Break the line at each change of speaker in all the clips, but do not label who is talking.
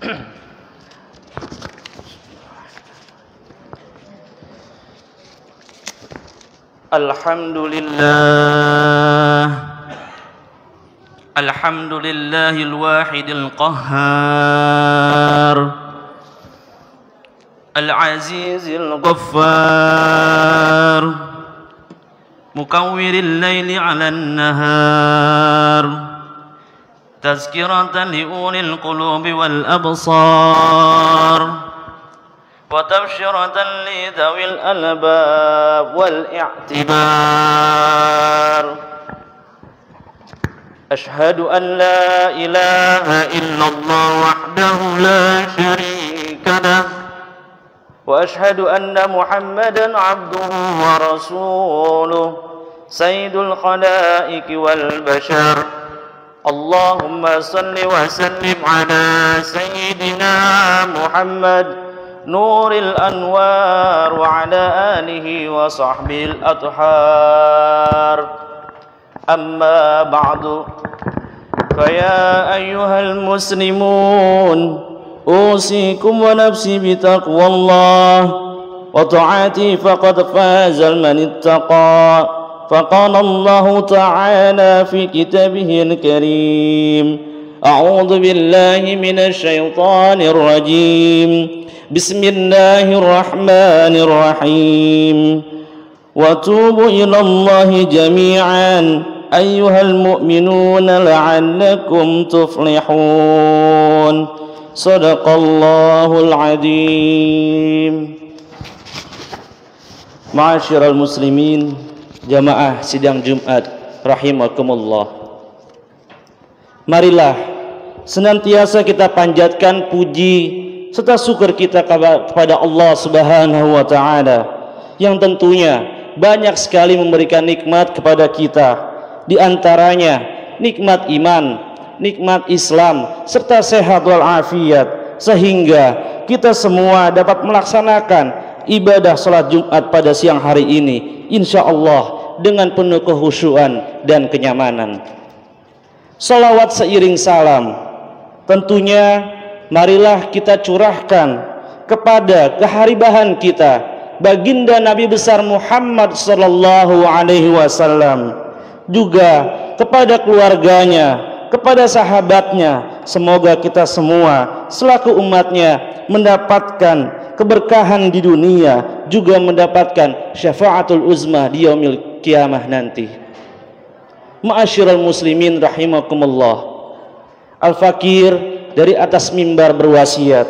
Alhamdulillahil wahidil qahhar al-azizil ghaffar mukawwiril laili 'alan nahar tazkiratan li ulil qulubi wal absar وتبشرة لذوي الألباب والاعتبار أشهد أن لا إله إلا الله وحده لا شريك له وأشهد أن محمدا عبده ورسوله سيد الخلائق والبشر اللهم صل وسلم على سيدنا محمد نور الأنوار وعلى آله وصحبه الأطهار أما بعد فيا أيها المسلمون أوصيكم ونفسي بتقوى الله وطاعته فقد فاز من اتقى فقال الله تعالى في كتابه الكريم أعوذ بالله من الشيطان الرجيم بسم الله الرحمن الرحيم وتوبوا إلى الله جميعا أيها المؤمنون لعلكم تفلحون صدق الله العظيم. Ma'asyiral muslimin, jamaah sidang Jumat rahimakumullah. Marilah senantiasa kita panjatkan puji serta syukur kita kepada Allah Subhanahu wa taala yang tentunya banyak sekali memberikan nikmat kepada kita, di antaranya nikmat iman, nikmat Islam serta sehat wal afiat, sehingga kita semua dapat melaksanakan ibadah salat Jumat pada siang hari ini insyaallah dengan penuh kekhusyuan dan kenyamanan. Salawat seiring salam tentunya marilah kita curahkan kepada keharibahan kita baginda Nabi besar Muhammad sallallahu alaihi wasallam, juga kepada keluarganya, kepada sahabatnya. Semoga kita semua selaku umatnya mendapatkan keberkahan di dunia, juga mendapatkan syafaatul uzma di yaumil kiamah nanti. Ma'asyiral muslimin rahimakumullah. Al-Fakir dari atas mimbar berwasiat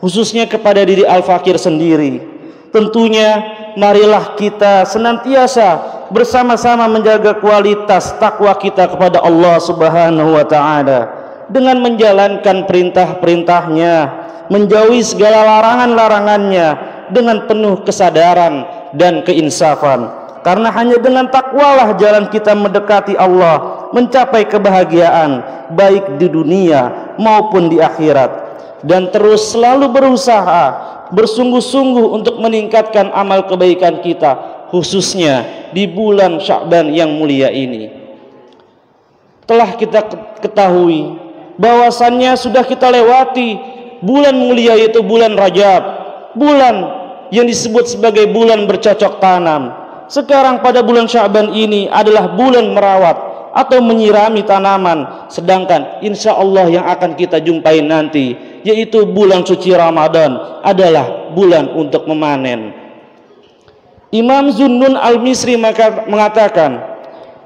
khususnya kepada diri Al-Fakir sendiri, tentunya marilah kita senantiasa bersama-sama menjaga kualitas takwa kita kepada Allah Subhanahu wa taala dengan menjalankan perintah-perintahnya, menjauhi segala larangan-larangannya dengan penuh kesadaran dan keinsafan, karena hanya dengan takwalah jalan kita mendekati Allah, mencapai kebahagiaan baik di dunia maupun di akhirat. Dan terus selalu berusaha bersungguh-sungguh untuk meningkatkan amal kebaikan kita, khususnya di bulan Sya'ban yang mulia ini. Telah kita ketahui bahwasannya sudah kita lewati bulan mulia, yaitu bulan Rajab, bulan yang disebut sebagai bulan bercocok tanam. Sekarang pada bulan Sya'ban ini adalah bulan merawat atau menyirami tanaman, sedangkan insya Allah yang akan kita jumpai nanti, yaitu bulan suci Ramadan, adalah bulan untuk memanen. Imam Zunnun Al-Misri mengatakan,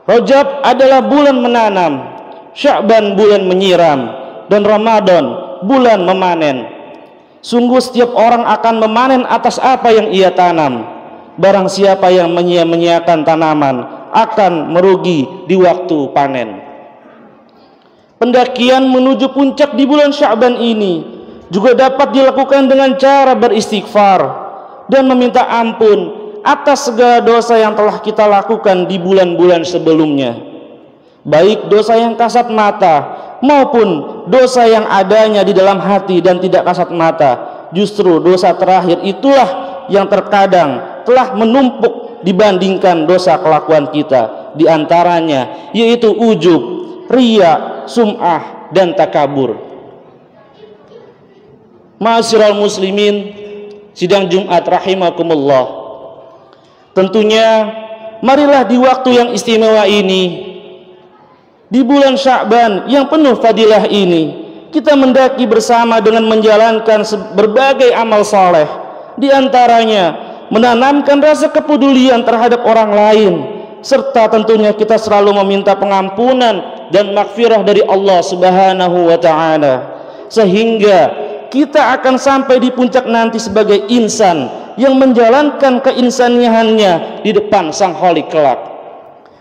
Rajab adalah bulan menanam, Sya'ban bulan menyiram, dan Ramadan bulan memanen. Sungguh setiap orang akan memanen atas apa yang ia tanam. Barang siapa yang menyia-nyiakan tanaman akan merugi di waktu panen. Pendakian menuju puncak di bulan Sya'ban ini juga dapat dilakukan dengan cara beristighfar dan meminta ampun atas segala dosa yang telah kita lakukan di bulan-bulan sebelumnya, baik dosa yang kasat mata maupun dosa yang adanya di dalam hati dan tidak kasat mata. Justru dosa terakhir itulah yang terkadang telah menumpuk dibandingkan dosa kelakuan kita, di antaranya yaitu ujub, riya, sum'ah, dan takabur. Ma'asyiral muslimin, sidang Jumat rahimakumullah. Tentunya marilah di waktu yang istimewa ini, di bulan Sya'ban yang penuh fadilah ini, kita mendaki bersama dengan menjalankan berbagai amal saleh. Di antaranya menanamkan rasa kepedulian terhadap orang lain, serta tentunya kita selalu meminta pengampunan dan maghfirah dari Allah Subhanahu wa taala, sehingga kita akan sampai di puncak nanti sebagai insan yang menjalankan keinsaniannya di depan Sang Khalik kelak.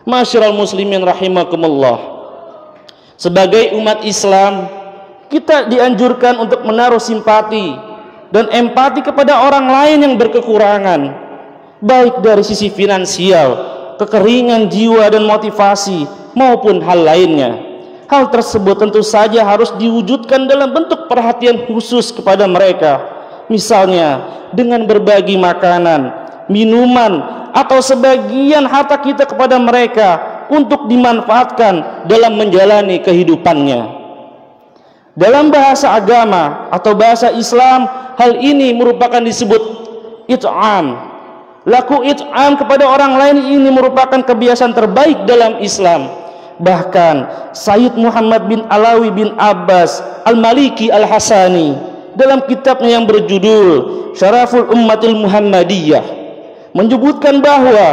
Ma'asyiral muslimin rahimakumullah. Sebagai umat Islam, kita dianjurkan untuk menaruh simpati dan empati kepada orang lain yang berkekurangan, baik dari sisi finansial, kekeringan jiwa dan motivasi, maupun hal lainnya. Hal tersebut tentu saja harus diwujudkan dalam bentuk perhatian khusus kepada mereka, misalnya dengan berbagi makanan, minuman, atau sebagian harta kita kepada mereka untuk dimanfaatkan dalam menjalani kehidupannya. Dalam bahasa agama atau bahasa Islam, hal ini merupakan disebut it'am. Laku it'am kepada orang lain ini merupakan kebiasaan terbaik dalam Islam. Bahkan Sayyid Muhammad bin Alawi bin Abbas Al-Maliki Al-Hasani dalam kitabnya yang berjudul Syaraful Ummatil Muhammadiyah menyebutkan bahwa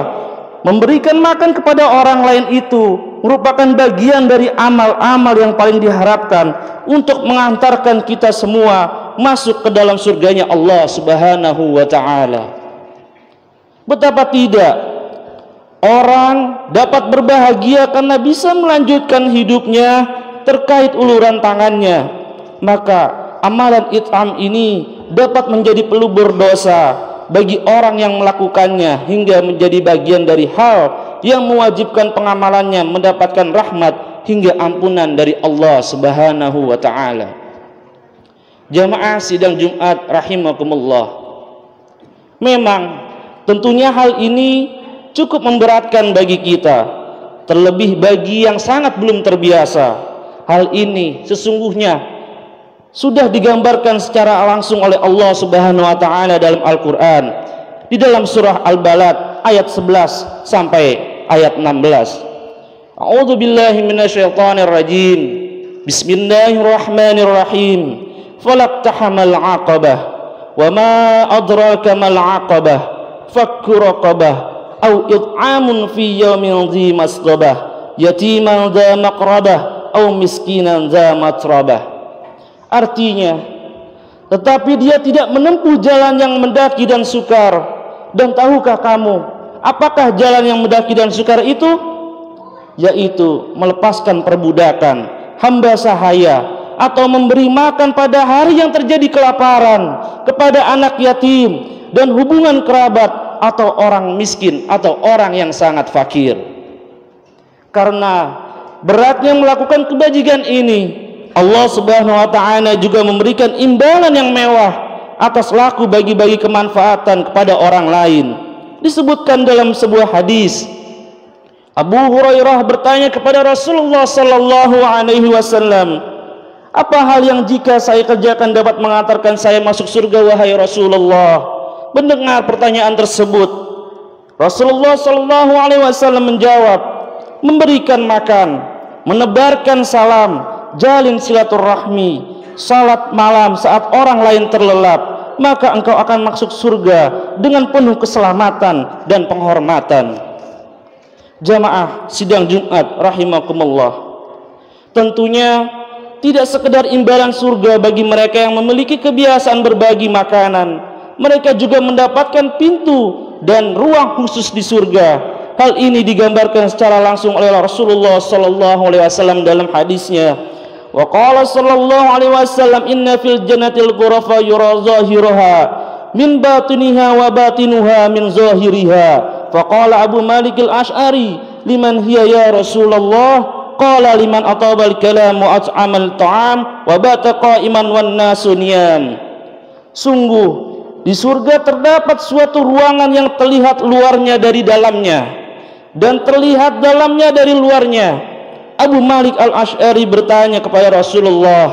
memberikan makan kepada orang lain itu merupakan bagian dari amal-amal yang paling diharapkan untuk mengantarkan kita semua masuk ke dalam surganya Allah Subhanahu wa taala. Betapa tidak orang dapat berbahagia karena bisa melanjutkan hidupnya terkait uluran tangannya, maka amalan it'am ini dapat menjadi pelubur dosa bagi orang yang melakukannya, hingga menjadi bagian dari hal yang mewajibkan pengamalannya mendapatkan rahmat hingga ampunan dari Allah Subhanahu wa taala. Jamaah sidang Jumat rahimakumullah. Memang tentunya hal ini cukup memberatkan bagi kita, terlebih bagi yang sangat belum terbiasa. Hal ini sesungguhnya sudah digambarkan secara langsung oleh Allah Subhanahu wa taala dalam Al-Qur'an di dalam surah Al-Balad ayat 11 sampai ayat 16. A'udzu billahi minasyaitonir rajim. Bismillahirrahmanirrahim. Falaqtahamal 'aqabah wa ma adraka mal 'aqabah fakku raqabah au it'amun fi yaumin dhi masghabah yatiman dha maqrabah au miskinan dha matrabah. Artinya, tetapi dia tidak menempuh jalan yang mendaki dan sukar. Dan tahukah kamu apakah jalan yang mendaki dan sukar itu? Yaitu melepaskan perbudakan, hamba sahaya, atau memberi makan pada hari yang terjadi kelaparan kepada anak yatim dan hubungan kerabat atau orang miskin atau orang yang sangat fakir. Karena beratnya melakukan kebajikan ini, Allah Subhanahu wa taala juga memberikan imbalan yang mewah atas laku bagi-bagi kemanfaatan kepada orang lain. Disebutkan dalam sebuah hadis, Abu Hurairah bertanya kepada Rasulullah sallallahu alaihi wasallam, "Apa hal yang jika saya kerjakan dapat mengantarkan saya masuk surga wahai Rasulullah?" Mendengar pertanyaan tersebut, Rasulullah sallallahu alaihi wasallam menjawab, memberikan makan, menebarkan salam, jalin silaturahmi, salat malam saat orang lain terlelap, maka engkau akan masuk surga dengan penuh keselamatan dan penghormatan. Jamaah sidang Jumat rahimakumullah. Tentunya tidak sekedar imbalan surga bagi mereka yang memiliki kebiasaan berbagi makanan, mereka juga mendapatkan pintu dan ruang khusus di surga. Hal ini digambarkan secara langsung oleh Rasulullah sallallahu alaihi wasallam dalam hadisnya. Wa qala sallallahu alaihi wasallam, "Inna fil jannatil ghurafa yura zahiruha min batiniha wa batinuha min zahiriha." Faqala Abu Malik al-Asy'ari, "Liman hiya ya Rasulullah?" Qala liman atabal kalam wa at'amal ta'am wa bata qa'iman wan nasu niyam. Sungguh di surga terdapat suatu ruangan yang terlihat luarnya dari dalamnya dan terlihat dalamnya dari luarnya. Abu Malik al-Asy'ari bertanya kepada Rasulullah,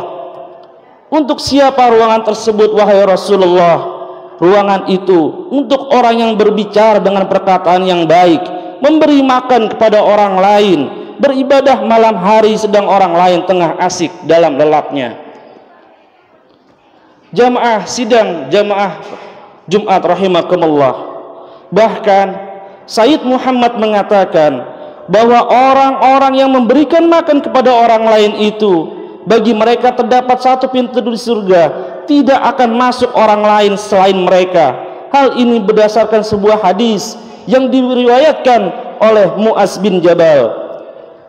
Untuk siapa ruangan tersebut wahai Rasulullah? Ruangan itu untuk orang yang berbicara dengan perkataan yang baik, memberi makan kepada orang lain, beribadah malam hari sedang orang lain tengah asik dalam lelapnya. Jamaah sidang, jamaah Jumat rahimakumullah. Bahkan Sayyid Muhammad mengatakan bahwa orang-orang yang memberikan makan kepada orang lain itu, bagi mereka terdapat satu pintu di surga, tidak akan masuk orang lain selain mereka. Hal ini berdasarkan sebuah hadis yang diriwayatkan oleh Mu'adz bin Jabal.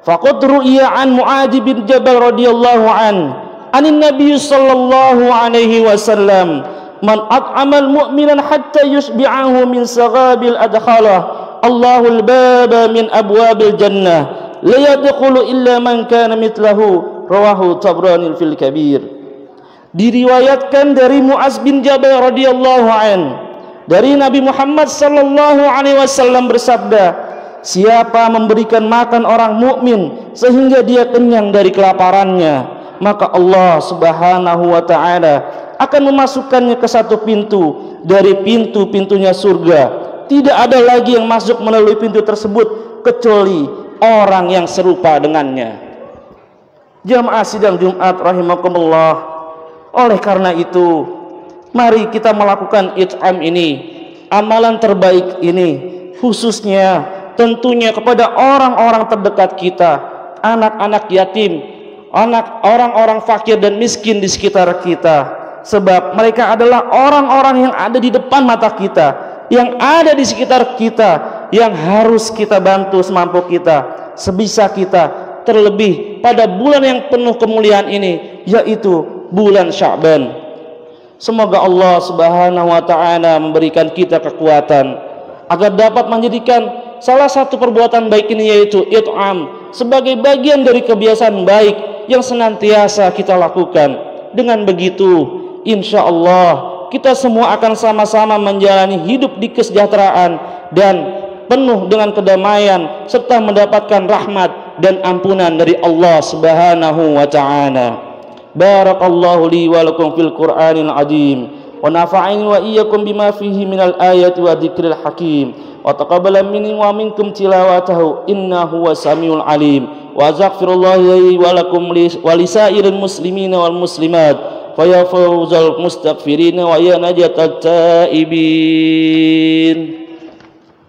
Faqad ru'iya an Mu'adz bin Jabal radhiyallahu anin Nabi sallallahu alaihi wasallam, man at'amal mu'minan hatta yusbi'ahu min saghabil adkhalah Allahul baba min abwabil jannah la yadkhulu illa man kana mithlahu, rawahu Tabrani fil Kabir. Diriwayatkan dari Mu'adz bin Jabal radhiyallahu dari Nabi Muhammad sallallahu alaihi wasallam bersabda, siapa memberikan makan orang mukmin sehingga dia kenyang dari kelaparannya, maka Allah Subhanahu wa taala akan memasukkannya ke satu pintu dari pintu-pintunya surga. Tidak ada lagi yang masuk melalui pintu tersebut kecuali orang yang serupa dengannya. Jamaah sidang Jumat rahimakumullah. Oleh karena itu, mari kita melakukan it'am ini, amalan terbaik ini, khususnya tentunya kepada orang-orang terdekat kita, anak-anak yatim, orang-orang fakir dan miskin di sekitar kita. Sebab mereka adalah orang-orang yang ada di depan mata kita, yang ada di sekitar kita, yang harus kita bantu semampu kita, sebisa kita, terlebih pada bulan yang penuh kemuliaan ini, yaitu bulan Sya'ban. Semoga Allah Subhanahu wa taala memberikan kita kekuatan agar dapat menjadikan salah satu perbuatan baik ini, yaitu it'am, sebagai bagian dari kebiasaan baik yang senantiasa kita lakukan. Dengan begitu, insya Allah kita semua akan sama-sama menjalani hidup di kesejahteraan dan penuh dengan kedamaian, serta mendapatkan rahmat dan ampunan dari Allah Subhanahu wa taala. Barakallahu li wa lakum fil Qur'anil azim, wa nafa'ani wa iyyakum bima fihi minal ayati wa dzikril hakim, wa taqabbala minni wa minkum tilawatahu innahu was-samiul alim, wa astaghfirullahi wa lakum wa lisairil muslimina wal muslimat fa ya fawzal mustaghfirin wa ya najatat taibin.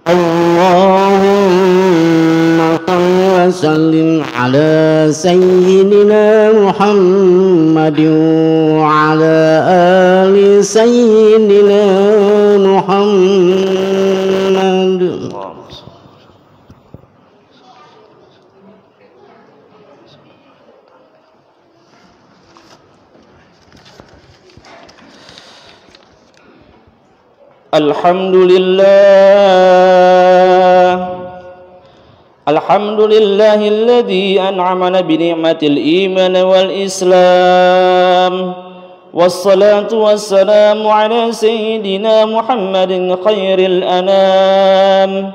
Allahumma salli wa sallim ala sayyidina Muhammadin wa ala ali sayyidina Muhammad. Alhamdulillahilladzi an'amana bi ni'matil iman wal islam, wassalatu wassalamu ala sayyidina Muhammadin khairil anam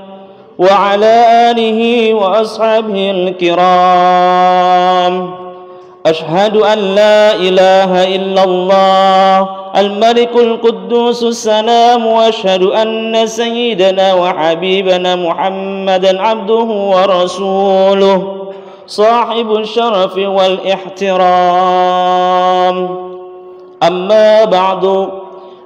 wa ala alihi wa ashabihil kiram. Ashhadu an la ilaha illallah الملك القدوس السلام، واشهد ان سيدنا وحبيبنا محمدا عبده ورسوله صاحب الشرف والاحترام. اما بعد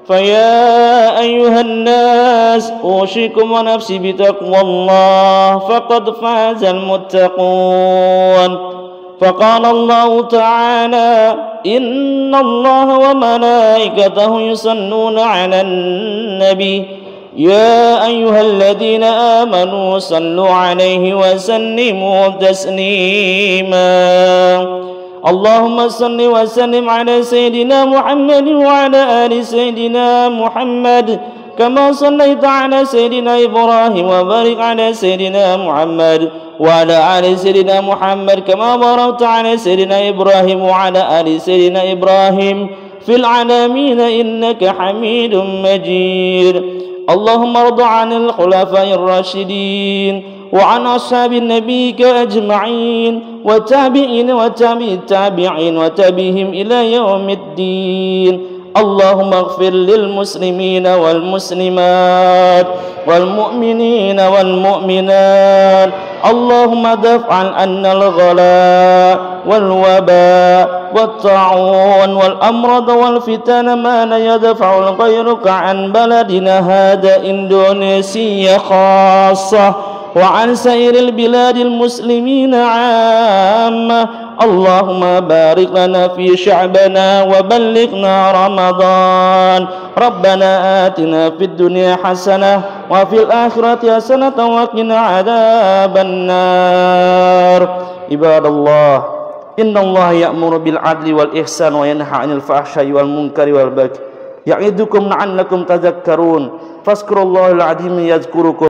فيا ايها الناس اوصيكم ونفسي بتقوى الله فقد فاز المتقون. فقال الله تعالى إن الله وملائكته يصلون على النبي يا أيها الذين آمنوا صلوا عليه وسلموا تسليما. اللهم صل وسلم على سيدنا محمد وعلى آل سيدنا محمد كما صليت على سيدنا إبراهيم وبارك على سيدنا محمد وعلى آل سيدنا محمد كما باركت على سيدنا إبراهيم وعلى آل سيدنا إبراهيم في العالمين إنك حميد مجيد. اللهم ارض عن الخلفاء الراشدين وعن أصحاب نبيك أجمعين وتابعين وتابع التابعين وتابعهم إلى يوم الدين. اللهم اغفر للمسلمين والمسلمات والمؤمنين والمؤمنات. اللهم دفع عنا الغلاء والوباء والطاعون والأمراض والفتن ما لا يدفع غيرك عن بلدنا هذا إندونيسيا خاصة وعن سائر البلاد المسلمين عامة. اللهم بارك لنا في شعبنا وبلغنا رمضان. ربنا آتنا في الدنيا حسنة وفي الآخرة حسنة وقنا عذاب النار. عباد الله إن الله يأمر بالعدل والإحسان وينهى عن الفحشاء والمنكر والبغي يعظكم لعلكم تذكرون. فاذكروا الله العظيم يذكركم